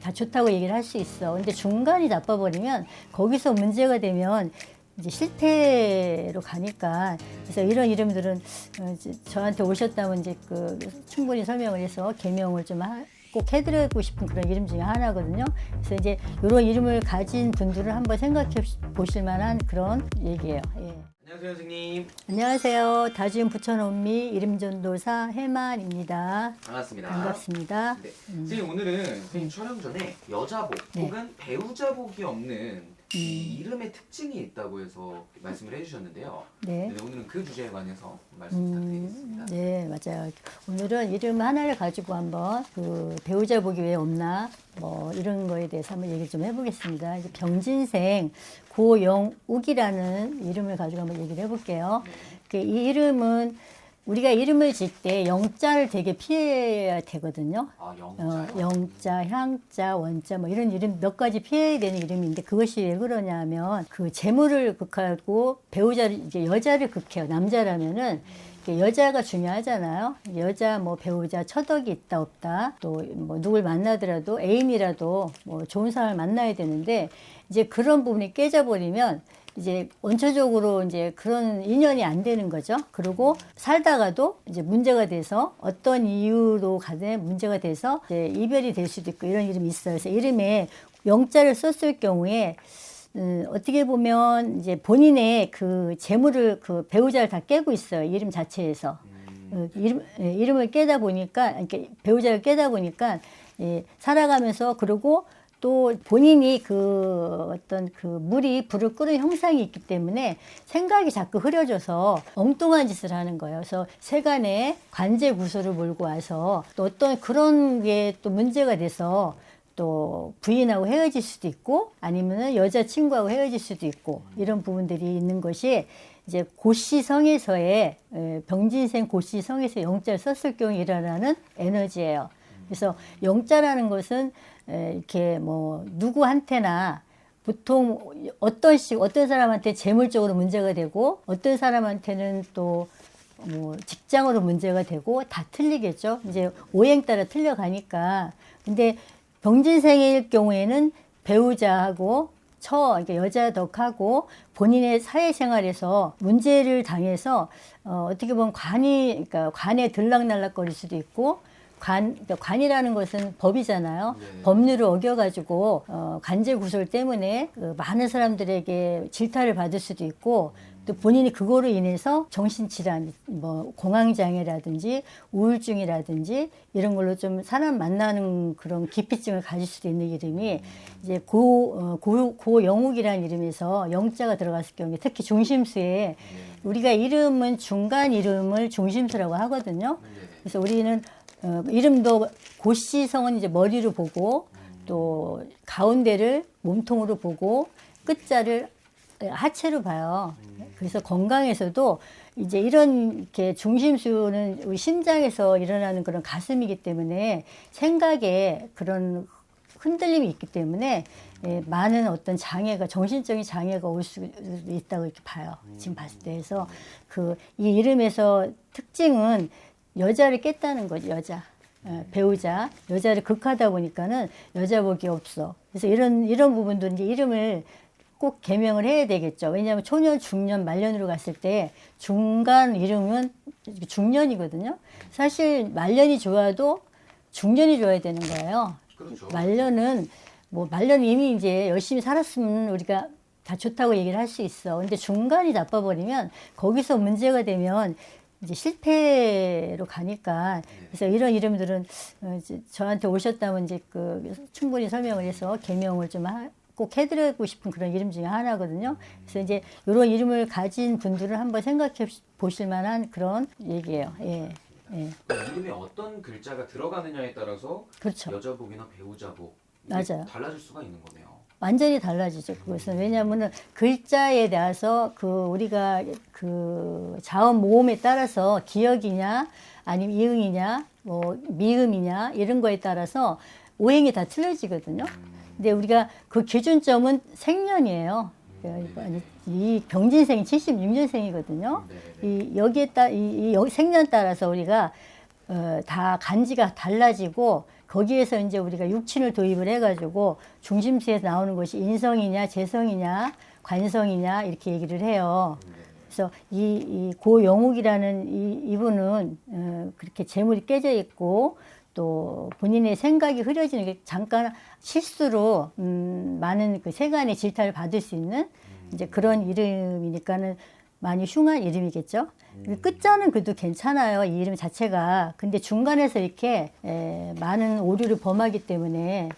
다 좋다고 얘기를 할 수 있어. 근데 중간이 나빠버리면 거기서 문제가 되면 이제 실패로 가니까. 그래서 이런 이름들은 이제 저한테 오셨다면 이제 그 충분히 설명을 해서 개명을 좀 꼭 해드리고 싶은 그런 이름 중에 하나거든요. 그래서 이제 이런 이름을 가진 분들을 한번 생각해 보실 만한 그런 얘기예요. 예. 안녕하세요, 선생님. 안녕하세요. 다지움 부천원미 이름전도사 해만입니다. 반갑습니다. 반갑습니다. 네. 선생님, 오늘은 선생님 촬영 전에 여자복 네. 혹은 배우자복이 없는 이 이름의 특징이 있다고 해서 말씀을 해주셨는데요. 네. 네, 오늘은 그 주제에 관해서 말씀 부탁드리겠습니다. 네, 맞아요. 오늘은 이름 하나를 가지고 한번 그 배우자복이 왜 없나 뭐 이런 거에 대해서 한번 얘기 좀 해보겠습니다. 이제 병진생 고영욱이라는 이름을 가지고 한번 얘기를 해볼게요. 이 이름은 우리가 이름을 짓 때 영자를 되게 피해야 되거든요. 아, 영자요? 영자, 향자, 원자 뭐 이런 이름 몇 가지 피해야 되는 이름인데 그것이 왜 그러냐면 그 재물을 극하고 배우자를 이제 여자를 극해요. 남자라면은 여자가 중요하잖아요. 여자 뭐 배우자 처덕이 있다 없다 또 뭐 누굴 만나더라도 애인이라도 뭐 좋은 사람을 만나야 되는데 이제 그런 부분이 깨져버리면 이제 원초적으로 이제 그런 인연이 안 되는 거죠. 그리고 살다가도 이제 문제가 돼서 어떤 이유로 가든 문제가 돼서 이제 이별이 될 수도 있고 이런 이름이 있어요. 그래서 이름에 영자를 썼을 경우에 어떻게 보면 이제 본인의 그 재물을 그 배우자를 다 깨고 있어요. 이름 자체에서. 이름을 깨다 보니까, 이렇게 배우자를 깨다 보니까, 살아가면서 그리고 또 본인이 그 어떤 그 물이 불을 끄는 형상이 있기 때문에 생각이 자꾸 흐려져서 엉뚱한 짓을 하는 거예요. 그래서 세간에 관제 구설을 몰고 와서 또 어떤 그런 게 또 문제가 돼서 또 부인하고 헤어질 수도 있고 아니면은 여자친구하고 헤어질 수도 있고 이런 부분들이 있는 것이 이제 고시성에서의 병진생 고시성에서 영자를 썼을 경우 일어나는 에너지예요. 그래서 영자라는 것은 이렇게 뭐 누구한테나 보통 어떤 사람한테 재물적으로 문제가 되고 어떤 사람한테는 또 뭐 직장으로 문제가 되고 다 틀리겠죠. 이제 오행 따라 틀려가니까. 근데 병진생일 경우에는 배우자하고 그러니까 여자 덕하고 본인의 사회생활에서 문제를 당해서 어떻게 보면 그러니까 관에 들락날락거릴 수도 있고 그러니까 관이라는 것은 법이잖아요. 네. 법률을 어겨가지고 관제 구설 때문에 그 많은 사람들에게 질타를 받을 수도 있고 또 본인이 그거로 인해서 정신질환, 뭐 공황장애라든지 우울증이라든지 이런 걸로 좀 사람 만나는 그런 기피증을 가질 수도 있는 이름이 이제 고영욱이라는 이름에서 영자가 들어갔을 경우에 특히 중심수에 우리가 이름은 중간 이름을 중심수라고 하거든요. 그래서 우리는 이름도 고시성은 이제 머리로 보고 또 가운데를 몸통으로 보고 끝자를 하체로 봐요. 그래서 건강에서도 이제 이런 이렇게 중심수는 우리 심장에서 일어나는 그런 가슴이기 때문에 생각에 그런 흔들림이 있기 때문에 많은 어떤 장애가 정신적인 장애가 올 수 있다고 이렇게 봐요. 지금 봤을 때. 그래서 이 이름에서 특징은 여자를 깼다는 거죠. 여자. 배우자. 여자를 극하다 보니까는 여자복이 없어. 그래서 이런 부분도 이제 이름을 꼭 개명을 해야 되겠죠. 왜냐하면 초년, 중년, 말년으로 갔을 때 중간 이름은 중년이거든요. 사실 말년이 좋아도 중년이 좋아야 되는 거예요. 그렇죠. 말년은 이미 이제 열심히 살았으면 우리가 다 좋다고 얘기를 할 수 있어. 근데 중간이 나빠버리면 거기서 문제가 되면 이제 실패로 가니까. 그래서 이런 이름들은 이제 저한테 오셨다면 이제 충분히 설명을 해서 개명을 좀 꼭 해드리고 싶은 그런 이름 중에 하나거든요. 그래서 이제 이런 이름을 가진 분들을 한번 생각해 보실 만한 그런 얘기예요. 예. 예. 이름에 어떤 글자가 들어가느냐에 따라서 그렇죠. 여자복이나 배우자복 맞아요. 달라질 수가 있는 거네요. 완전히 달라지죠. 그것은 왜냐하면은 글자에 대해서 우리가 자음 모음에 따라서 기역이냐 아니면 이응이냐 뭐 미음이냐 이런 거에 따라서 오행이 다 틀려지거든요. 근데 우리가 그 기준점은 생년이에요. 이 병진생이 76년생이거든요. 여기에 이 생년 따라서 우리가 다 간지가 달라지고 거기에서 이제 우리가 육친을 도입을 해가지고 중심지에서 나오는 것이 인성이냐, 재성이냐, 관성이냐 이렇게 얘기를 해요. 그래서 이 고영욱이라는 이분은 그렇게 재물이 깨져 있고 또 본인의 생각이 흐려지는 게 잠깐 실수로 많은 그 세간의 질타를 받을 수 있는 이제 그런 이름이니까는 많이 흉한 이름이겠죠. 끝자는 그래도 괜찮아요. 이 이름 자체가. 근데 중간에서 이렇게 많은 오류를 범하기 때문에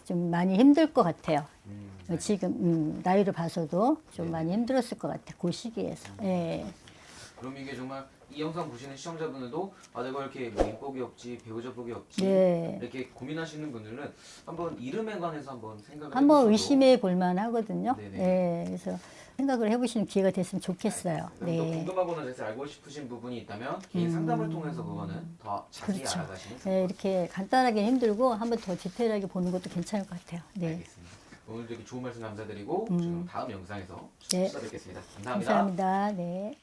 좀 많이 힘들 것 같아요. 지금 나이를 봐서도 좀 많이 힘들었을 것 같아요. 그 시기에서. 예. 그럼 이게 정말 이 영상 보시는 시청자분들도 아 내가 이렇게 뭐 인복이 없지 배우자 복이 없지 네. 이렇게 고민하시는 분들은 한번 이름에 관해서 한번 생각을 한번 해보셔도 의심해 볼 만하거든요. 네네. 예. 그래서 생각을 해보시는 기회가 됐으면 좋겠어요. 또 네. 궁금하거나 그래서 알고 싶으신 부분이 있다면 개인 상담을 통해서 그거는 더 자세히 그렇죠. 알아가시면 예, 이렇게 간단하게 힘들고 한번 더 디테일하게 보는 것도 괜찮을 것 같아요. 네. 알겠습니다. 오늘 되게 좋은 말씀 감사드리고 지금 다음 영상에서 네. 찾아뵙겠습니다. 감사합니다. 감사합니다. 네.